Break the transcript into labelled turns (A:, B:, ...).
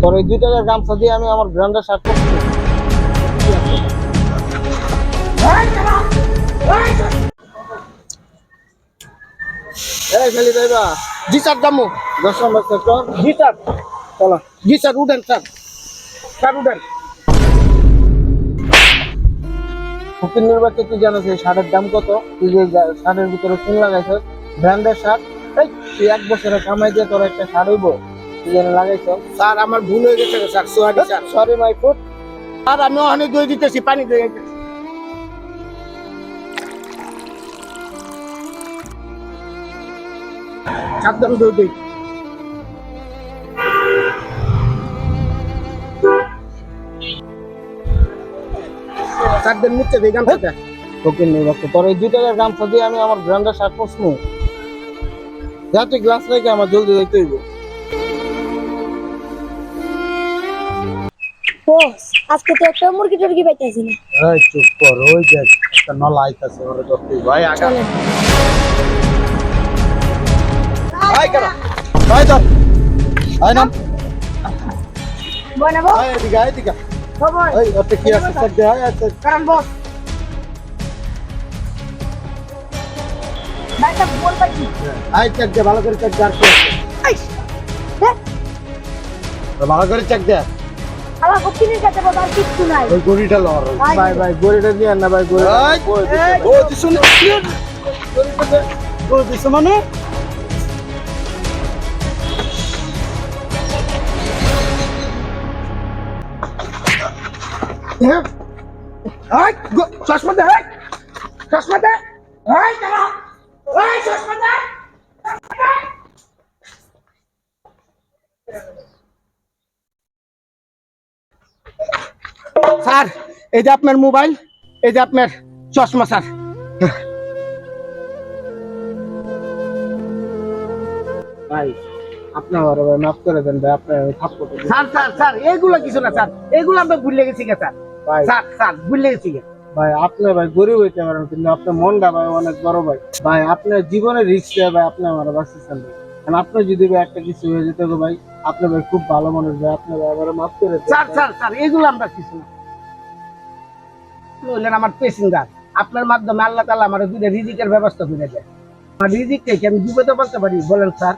A: তোর এই 2 টাকার গামছা দিয়ে আমি আমার ব্র্যান্ডের শার্ট করছি। এই খালি যাইবা
B: জি স্যার দামু
A: 10 নম্বর সেক্টর।
B: জি স্যার চলো জি স্যার উঠেন স্যার স্যার উঠেন
A: ফকির নির্বাচন তুই জানিস এই শার্টের দাম কত? তুই যে শার্টের ভিতরে চুন লাগাইছিস ব্র্যান্ডের শার্ট, এই তুই 1 বছরে কামাই দিয়ে তোর একটা শার্ট হইব, তুই যেন লাগাইছ।
B: স্যার আমার ভুল হয়ে গেছে sir sorry sir
A: sorry my food.
B: Sir আমি অনেক দই দিতেছি পানি দিয়ে সাবধান দই দিই সাবধান নিচে দিই গামছাটা
A: ফকির নির্বাচন তোর এই 2 টাকার গামছা দিয়ে আমি আমার ব্র্যান্ডের শার্ট করছি। যা তুই গ্লাস রেখে আমার জলদি যাইতে হইব।
C: বস আজকে তো একটা মুরগি টুরগি পাইতেছি না।
A: এই চুপ কর, ওই যে একটা নলা আইতাছে ওরে ধরতে ভাই আগা।
C: চলেন।
A: ভাই কেন ভাই ধর আই নাম
C: বনাবো
A: আয় এদিকে আয় এদিকে।
C: খবর
A: এই ওতে কি আছে সব দেখাই আছে।
B: কারণ বস
C: বাইটা বল পাইছি।
A: আয় চেক দে ভালো করে চেক দে আর কি আছে।
C: আইস হ্যাঁ
A: ভালো করে চেক দে।
C: আমার কপিনের কাছে বল আর কিছু নাই।
A: ওই গড়িটা লর ভাই ভাই গড়িটা দিয়ে না ভাই গড়ি ও দিছুন গড়িটা দে ও দিছ মানে
B: এই চশমা দে এই চশমা দে এই দাঁড়া এই চশমা দে স্যার এই যে আপনার মোবাইল এই যে আপনার চশমা স্যার
A: ভাই আপনি আমার ভাই মাফ করে দেন ভাই, আপনার আমি থাপ্পড় দিই।
B: স্যার স্যার স্যার এগুলো কিছু না স্যার এগুলো আমরা ভুলে গেছি গে স্যার
A: ভাই
B: স্যার স্যার ভুলে গেছি গে
A: ভাই আপনি ভাই গরিব হইতে পারেন কিন্তু আপনার মনটা ভাই অনেক বড় ভাই। ভাই আপনার জীবনের রিস্ক ভাই আপনি আমার বাঁচিয়েছেন ভাই। কারণ আপনি যদি ভাই একটা কিছু হয়ে যেত গো ভাই, আপনি ভাই খুব ভালো মানুষ ভাই, আপনি ভাই আমার মাফ করে দেন
B: স্যার
A: ভাই।
B: স্যার স্যার এগুলো আমরা কিছু না আপনি হলেন আমার প্যাসেঞ্জার আপনার মাধ্যমে আল্লাহ তাআলা আমার দুইটা রিজিকের ব্যবস্থা করে দেয় আমার রিজিককে কি আমি বিপদে বলতে পারি বলেন স্যার